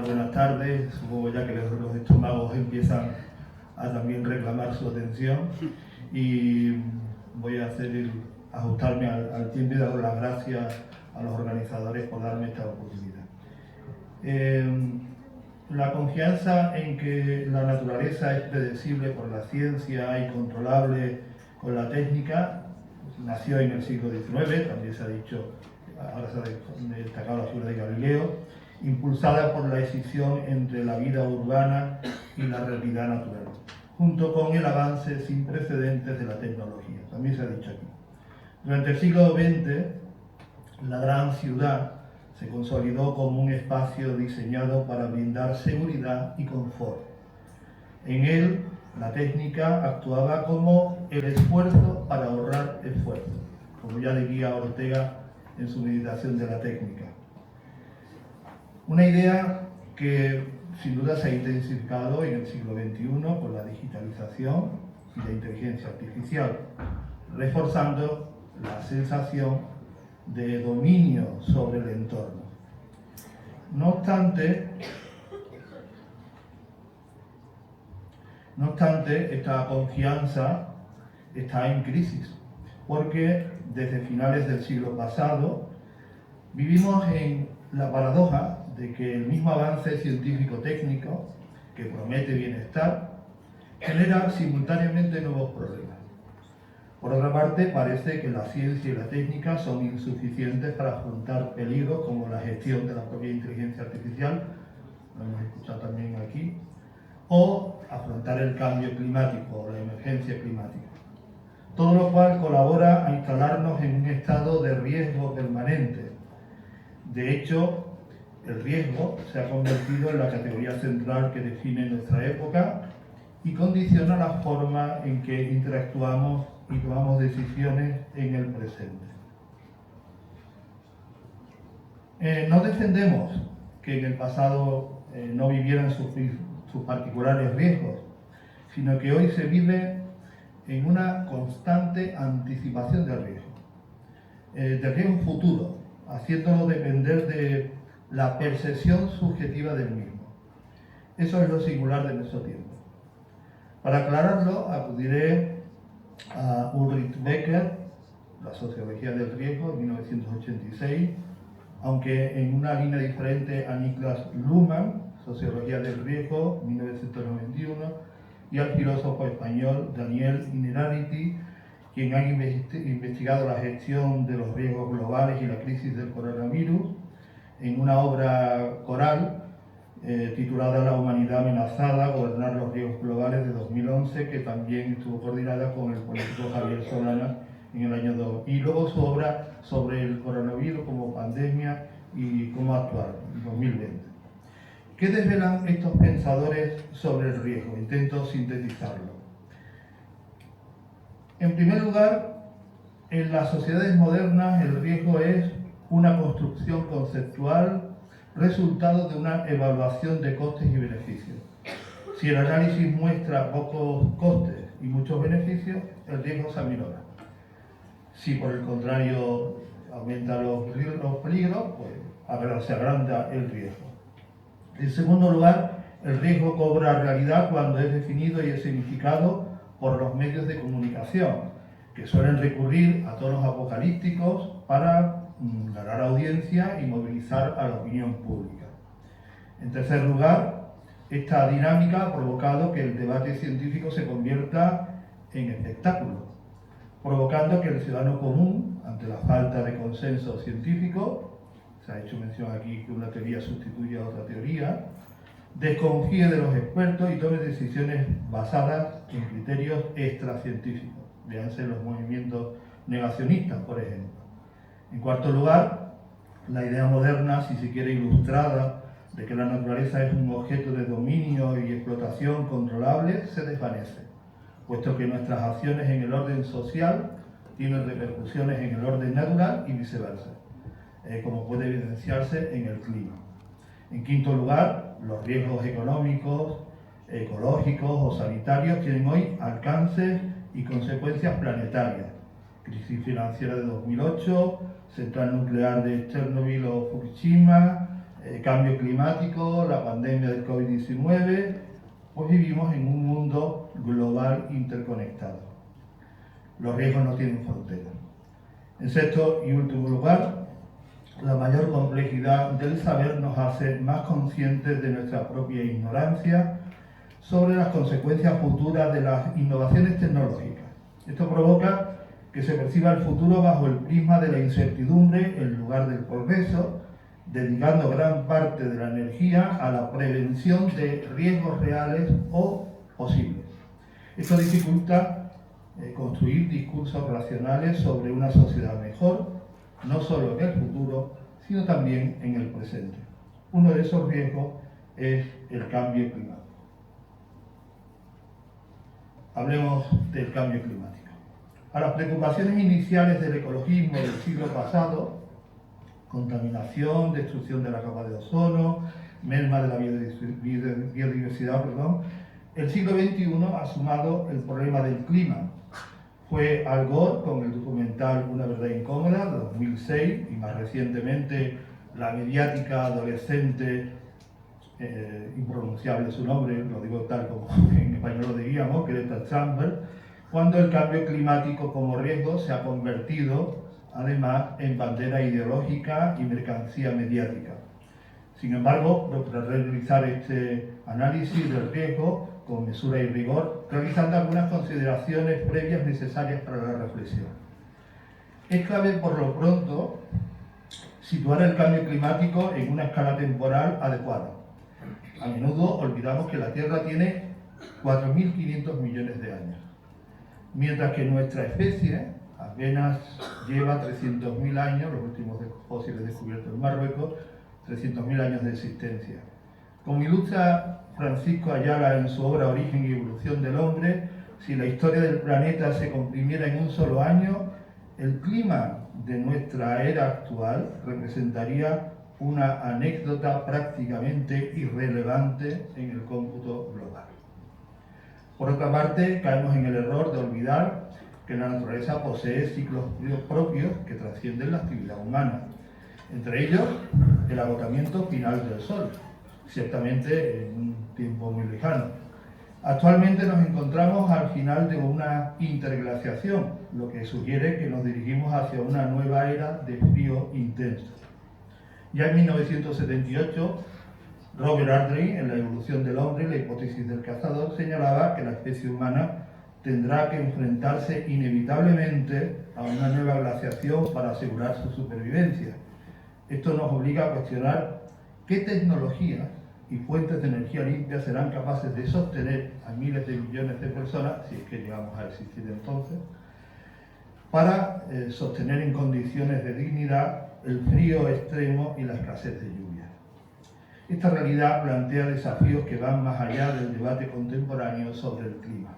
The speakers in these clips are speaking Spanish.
buenas tardes. Supongo ya que los estómagos empiezan a también reclamar su atención y voy a ajustarme al tiempo y dar las gracias a los organizadores por darme esta oportunidad. La confianza en que la naturaleza es predecible por la ciencia y controlable con la técnica nació en el siglo XIX, también se ha dicho, ahora se ha destacado la figura de Galileo, impulsada por la escisión entre la vida urbana y la realidad natural, junto con el avance sin precedentes de la tecnología, también se ha dicho aquí. Durante el siglo XX, la gran ciudad se consolidó como un espacio diseñado para brindar seguridad y confort. En él, la técnica actuaba como el esfuerzo para ahorrar esfuerzo, como ya diría Ortega en su meditación de la técnica. Una idea que sin duda se ha intensificado en el siglo XXI con la digitalización y la inteligencia artificial, reforzando la sensación de dominio sobre el entorno. No obstante, esta confianza está en crisis, porque desde finales del siglo pasado vivimos en la paradoja de que el mismo avance científico-técnico, que promete bienestar, genera simultáneamente nuevos problemas. Por otra parte, parece que la ciencia y la técnica son insuficientes para afrontar peligros como la gestión de la propia inteligencia artificial, lo hemos escuchado también aquí, o afrontar el cambio climático o la emergencia climática. Todo lo cual colabora a instalarnos en un estado de riesgo permanente. De hecho, el riesgo se ha convertido en la categoría central que define nuestra época y condiciona la forma en que interactuamos y tomamos decisiones en el presente. No defendemos que en el pasado no vivieran sus particulares riesgos, sino que hoy se vive en una constante anticipación del riesgo futuro, haciéndolo depender de la percepción subjetiva del mismo. Eso es lo singular de nuestro tiempo. Para aclararlo, acudiré a Ulrich Becker, La sociología del riesgo, en 1986, aunque en una línea diferente a Niklas Luhmann, Sociología del riesgo, 1991, y al filósofo español Daniel Innerarity, quien ha investigado la gestión de los riesgos globales y la crisis del coronavirus, en una obra coral titulada La humanidad amenazada, gobernar los riesgos globales, de 2011, que también estuvo coordinada con el político Javier Solana en el año 2000. Y luego su obra sobre el coronavirus como pandemia y cómo actuar, en 2020. ¿Qué desvelan estos pensadores sobre el riesgo? Intento sintetizarlo. En primer lugar, en las sociedades modernas el riesgo es una construcción conceptual resultado de una evaluación de costes y beneficios. Si el análisis muestra pocos costes y muchos beneficios, el riesgo se aminora. Si por el contrario aumenta los peligros, pues se agranda el riesgo. En segundo lugar, el riesgo cobra realidad cuando es definido y es significado por los medios de comunicación, que suelen recurrir a tonos apocalípticos para ganar audiencia y movilizar a la opinión pública. En tercer lugar, esta dinámica ha provocado que el debate científico se convierta en espectáculo, provocando que el ciudadano común, ante la falta de consenso científico, se ha hecho mención aquí que una teoría sustituye a otra teoría, desconfíe de los expertos y tome decisiones basadas en criterios extracientíficos. Véanse los movimientos negacionistas, por ejemplo. En cuarto lugar, la idea moderna, si se quiere ilustrada, de que la naturaleza es un objeto de dominio y explotación controlable, se desvanece, puesto que nuestras acciones en el orden social tienen repercusiones en el orden natural y viceversa, como puede evidenciarse en el clima. En quinto lugar, los riesgos económicos, ecológicos o sanitarios tienen hoy alcances y consecuencias planetarias. Crisis financiera de 2008, central nuclear de Chernobyl o Fukushima, cambio climático, la pandemia del COVID-19, pues vivimos en un mundo global interconectado. Los riesgos no tienen fronteras. En sexto y último lugar, la mayor complejidad del saber nos hace más conscientes de nuestra propia ignorancia sobre las consecuencias futuras de las innovaciones tecnológicas. Esto provoca que se perciba el futuro bajo el prisma de la incertidumbre en lugar del progreso, dedicando gran parte de la energía a la prevención de riesgos reales o posibles. Esto dificulta construir discursos racionales sobre una sociedad mejor, no solo en el futuro, sino también en el presente. Uno de esos riesgos es el cambio climático. Hablemos del cambio climático. A las preocupaciones iniciales del ecologismo del siglo pasado, contaminación, destrucción de la capa de ozono, merma de la biodiversidad, el siglo XXI ha sumado el problema del clima. Fue Al Gore con el documental Una verdad incómoda de 2006 y más recientemente la mediática adolescente, impronunciable su nombre, lo digo tal como en español lo diríamos, Greta Thunberg, cuando el cambio climático como riesgo se ha convertido además en bandera ideológica y mercancía mediática. Sin embargo, procuraré realizar este análisis del riesgo con mesura y rigor, realizando algunas consideraciones previas necesarias para la reflexión. Es clave, por lo pronto, situar el cambio climático en una escala temporal adecuada. A menudo olvidamos que la Tierra tiene 4.500 millones de años, mientras que nuestra especie apenas lleva 300.000 años, los últimos fósiles descubiertos en Marruecos, 300.000 años de existencia. Como ilustra Francisco Ayala en su obra Origen y Evolución del Hombre, si la historia del planeta se comprimiera en un solo año, el clima de nuestra era actual representaría una anécdota prácticamente irrelevante en el cómputo global. Por otra parte, caemos en el error de olvidar que la naturaleza posee ciclos propios que trascienden la actividad humana. Entre ellos, el agotamiento final del Sol, ciertamente en un tiempo muy lejano. Actualmente nos encontramos al final de una interglaciación, lo que sugiere que nos dirigimos hacia una nueva era de frío intenso. Ya en 1978, Robert Aldrich, en La evolución del hombre, la hipótesis del cazador, señalaba que la especie humana tendrá que enfrentarse inevitablemente a una nueva glaciación para asegurar su supervivencia. Esto nos obliga a cuestionar qué tecnologías y fuentes de energía limpia serán capaces de sostener a miles de millones de personas, si es que llegamos a existir entonces, para sostener en condiciones de dignidad el frío extremo y la escasez de lluvia. Esta realidad plantea desafíos que van más allá del debate contemporáneo sobre el clima.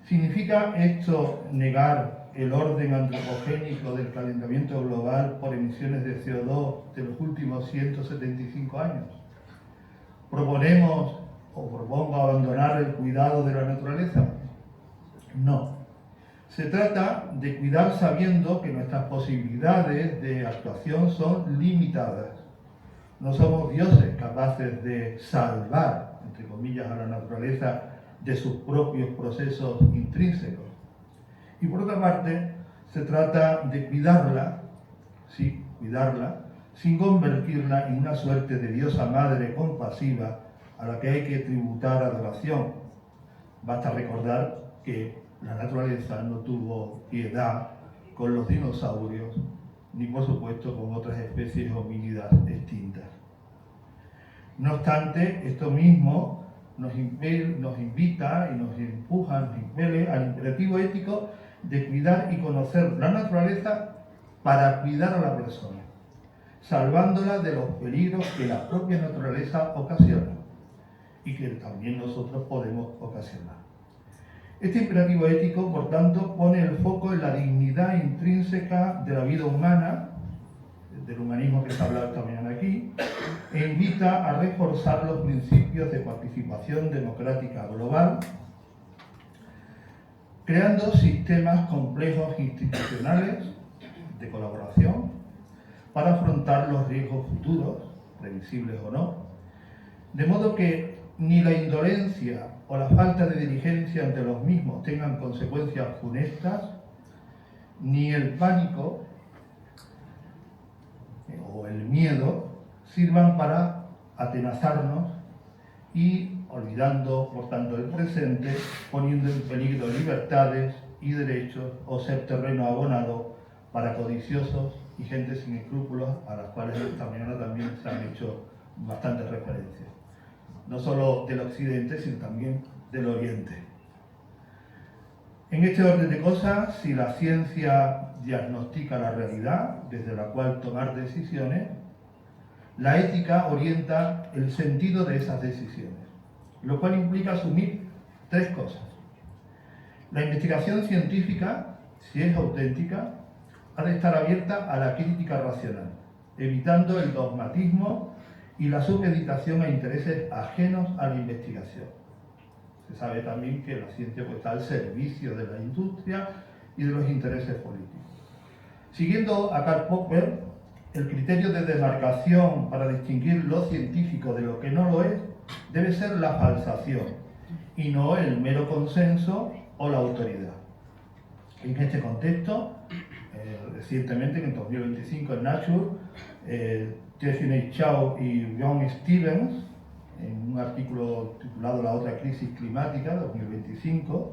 ¿Significa esto negar el orden antropogénico del calentamiento global por emisiones de CO2 de los últimos 175 años? ¿Proponemos o propongo abandonar el cuidado de la naturaleza? No. Se trata de cuidar sabiendo que nuestras posibilidades de actuación son limitadas. No somos dioses capaces de salvar, entre comillas, a la naturaleza de sus propios procesos intrínsecos. Y por otra parte, se trata de cuidarla, sí, cuidarla, sin convertirla en una suerte de diosa madre compasiva a la que hay que tributar adoración. Basta recordar que la naturaleza no tuvo piedad con los dinosaurios, ni por supuesto con otras especies homínidas extintas. No obstante, esto mismo nos invita y nos empuja, nos impele al imperativo ético de cuidar y conocer la naturaleza para cuidar a la persona, salvándola de los peligros que la propia naturaleza ocasiona y que también nosotros podemos ocasionar. Este imperativo ético, por tanto, pone el foco en la dignidad intrínseca de la vida humana, del humanismo que se ha hablado también aquí, e invita a reforzar los principios de participación democrática global, creando sistemas complejos institucionales de colaboración para afrontar los riesgos futuros, previsibles o no, de modo que ni la indolencia o la falta de diligencia ante los mismos tengan consecuencias funestas, ni el pánico o el miedo sirvan para atenazarnos y, olvidando por tanto el presente, poniendo en peligro libertades y derechos o ser terreno abonado para codiciosos y gente sin escrúpulos, a las cuales esta mañana también se han hecho bastantes referencias, no solo del occidente, sino también del oriente. En este orden de cosas, si la ciencia diagnostica la realidad desde la cual tomar decisiones, la ética orienta el sentido de esas decisiones, lo cual implica asumir tres cosas. La investigación científica, si es auténtica, ha de estar abierta a la crítica racional, evitando el dogmatismo y la supeditación a intereses ajenos a la investigación. Se sabe también que la ciencia está al servicio de la industria y de los intereses políticos. Siguiendo a Karl Popper, el criterio de demarcación para distinguir lo científico de lo que no lo es debe ser la falsación y no el mero consenso o la autoridad. En este contexto, recientemente, en 2025, en Nature, Tiffany Chow y John Stevens, en un artículo titulado La otra crisis climática, 2025,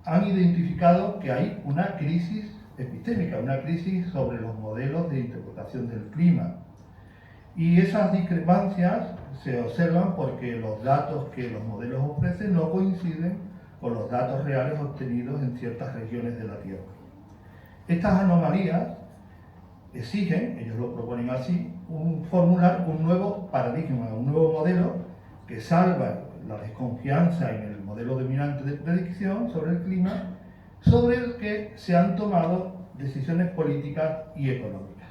han identificado que hay una crisis epistémica, una crisis sobre los modelos de interpretación del clima. Y esas discrepancias se observan porque los datos que los modelos ofrecen no coinciden con los datos reales obtenidos en ciertas regiones de la Tierra. Estas anomalías exigen, ellos lo proponen así, formular un nuevo paradigma, un nuevo modelo que salva la desconfianza en el modelo dominante de predicción sobre el clima, sobre el que se han tomado decisiones políticas y económicas.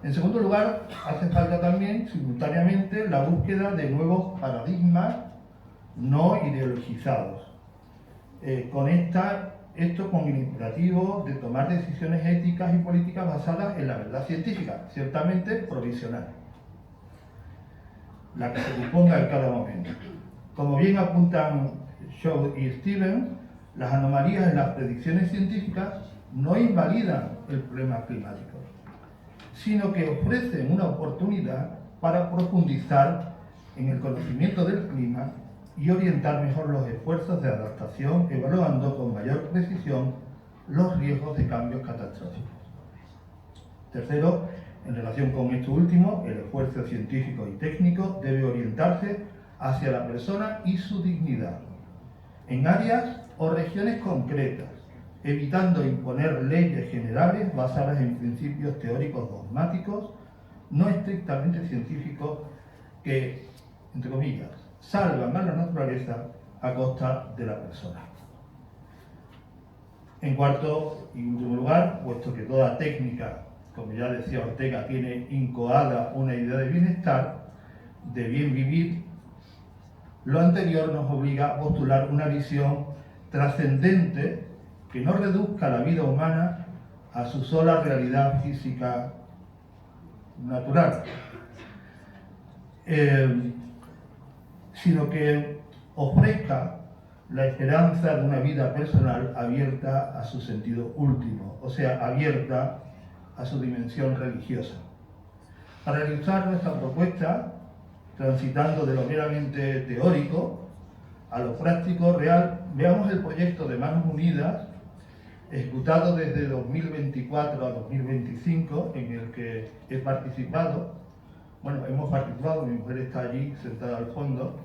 En segundo lugar, hace falta también, simultáneamente, la búsqueda de nuevos paradigmas no ideologizados. Conecta esto con el imperativo de tomar decisiones éticas y políticas basadas en la verdad científica, ciertamente provisional, la que se disponga en cada momento. Como bien apuntan Shaw y Stevens, las anomalías en las predicciones científicas no invalidan el problema climático, sino que ofrecen una oportunidad para profundizar en el conocimiento del clima y orientar mejor los esfuerzos de adaptación, evaluando con mayor precisión los riesgos de cambios catastróficos. Tercero, en relación con esto último, el esfuerzo científico y técnico debe orientarse hacia la persona y su dignidad, en áreas o regiones concretas, evitando imponer leyes generales basadas en principios teóricos dogmáticos, no estrictamente científicos, que, entre comillas, salvan a la naturaleza a costa de la persona. En cuarto y último lugar, puesto que toda técnica, como ya decía Ortega, tiene incoada una idea de bienestar, de bien vivir, lo anterior nos obliga a postular una visión trascendente que no reduzca la vida humana a su sola realidad física natural, sino que ofrezca la esperanza de una vida personal abierta a su sentido último, o sea, abierta a su dimensión religiosa. Para ilustrar nuestra propuesta, transitando de lo meramente teórico a lo práctico real, veamos el proyecto de Manos Unidas, ejecutado desde 2024 a 2025, en el que he participado. Bueno, hemos participado, mi mujer está allí sentada al fondo.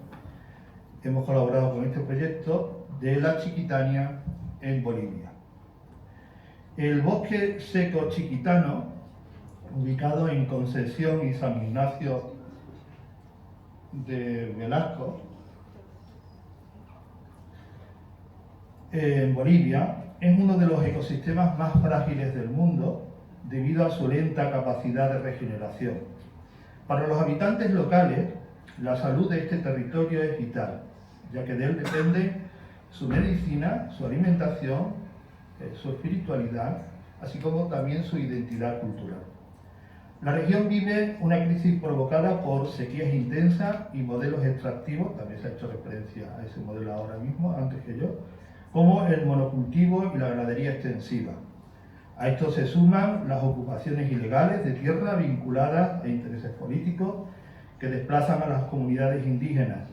Hemos colaborado con este proyecto de la Chiquitania en Bolivia. El bosque seco chiquitano, ubicado en Concepción y San Ignacio de Velasco, en Bolivia, es uno de los ecosistemas más frágiles del mundo debido a su lenta capacidad de regeneración. Para los habitantes locales, la salud de este territorio es vital, ya que de él depende su medicina, su alimentación, su espiritualidad, así como también su identidad cultural. La región vive una crisis provocada por sequías intensas y modelos extractivos, también se ha hecho referencia a ese modelo ahora mismo, antes que yo, como el monocultivo y la ganadería extensiva. A esto se suman las ocupaciones ilegales de tierra vinculadas a intereses políticos que desplazan a las comunidades indígenas.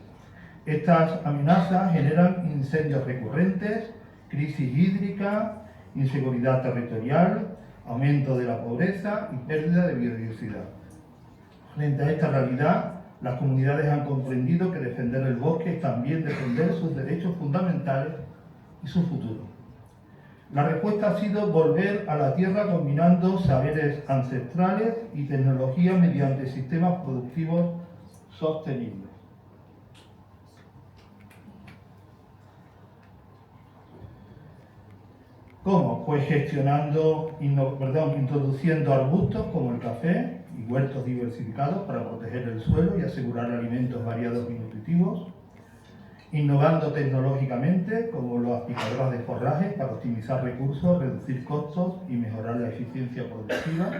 Estas amenazas generan incendios recurrentes, crisis hídrica, inseguridad territorial, aumento de la pobreza y pérdida de biodiversidad. Frente a esta realidad, las comunidades han comprendido que defender el bosque es también defender sus derechos fundamentales y su futuro. La respuesta ha sido volver a la tierra combinando saberes ancestrales y tecnología mediante sistemas productivos sostenibles. ¿Cómo? Pues introduciendo arbustos como el café y huertos diversificados para proteger el suelo y asegurar alimentos variados y nutritivos, innovando tecnológicamente como las picadoras de forraje para optimizar recursos, reducir costos y mejorar la eficiencia productiva,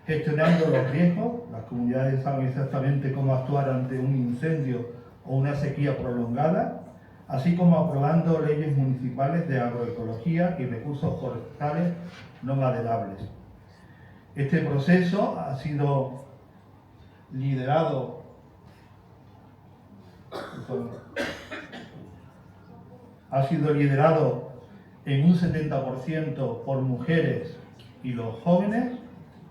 gestionando los riesgos, las comunidades saben exactamente cómo actuar ante un incendio o una sequía prolongada, así como aprobando leyes municipales de agroecología y recursos forestales no maderables. Este proceso ha sido liderado en un 70% por mujeres y los jóvenes,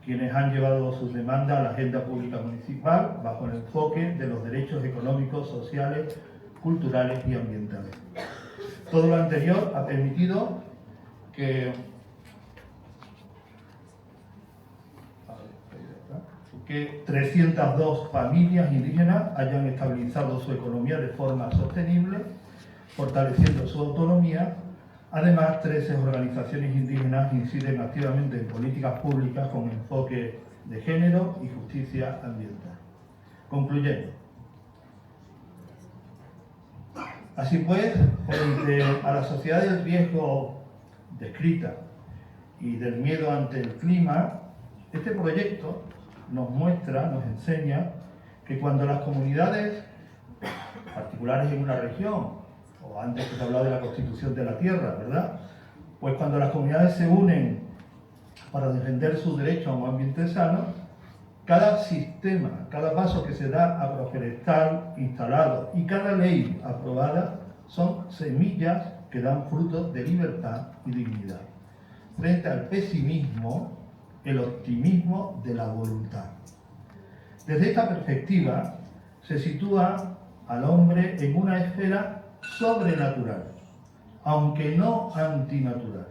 quienes han llevado sus demandas a la agenda pública municipal bajo el enfoque de los derechos económicos, sociales, culturales y ambientales. Todo lo anterior ha permitido que 302 familias indígenas hayan estabilizado su economía de forma sostenible, fortaleciendo su autonomía. Además, 13 organizaciones indígenas inciden activamente en políticas públicas con enfoque de género y justicia ambiental. Concluyendo. Así pues, frente a la sociedad del riesgo descrita y del miedo ante el clima, este proyecto nos muestra, nos enseña que cuando las comunidades particulares en una región, o antes que se hablaba de la constitución de la tierra, ¿verdad? Pues cuando las comunidades se unen para defender su derecho a un ambiente sano, cada sistema, cada paso que se da agroforestal instalado y cada ley aprobada son semillas que dan frutos de libertad y dignidad. Frente al pesimismo, el optimismo de la voluntad. Desde esta perspectiva, se sitúa al hombre en una esfera sobrenatural, aunque no antinatural,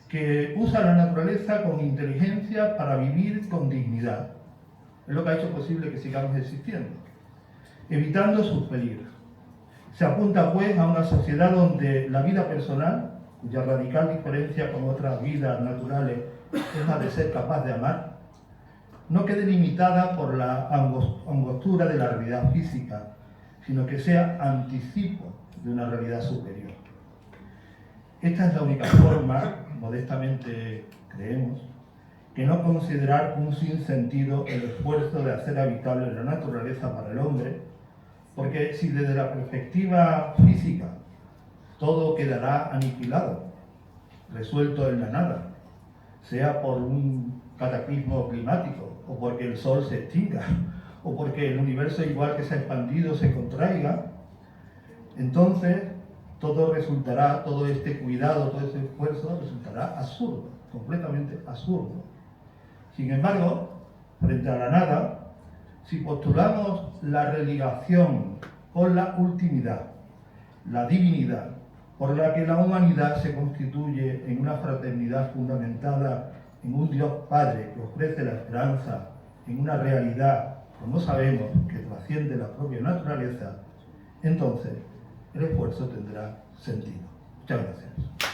que usa la naturaleza con inteligencia para vivir con dignidad. Es lo que ha hecho posible que sigamos existiendo, evitando sus peligros. Se apunta pues a una sociedad donde la vida personal, cuya radical diferencia con otras vidas naturales es la de ser capaz de amar, no quede limitada por la angostura de la realidad física, sino que sea anticipo de una realidad superior. Esta es la única forma, modestamente creemos, que no considerar un sinsentido el esfuerzo de hacer habitable la naturaleza para el hombre, porque si desde la perspectiva física todo quedará aniquilado, resuelto en la nada, sea por un cataclismo climático, o porque el sol se extinga, o porque el universo, igual que se ha expandido, se contraiga, entonces todo este cuidado, todo este esfuerzo resultará absurdo, completamente absurdo. Sin embargo, frente a la nada, si postulamos la religación con la ultimidad, la divinidad, por la que la humanidad se constituye en una fraternidad fundamentada en un Dios Padre que ofrece la esperanza en una realidad, como sabemos, que trasciende la propia naturaleza, entonces el esfuerzo tendrá sentido. Muchas gracias.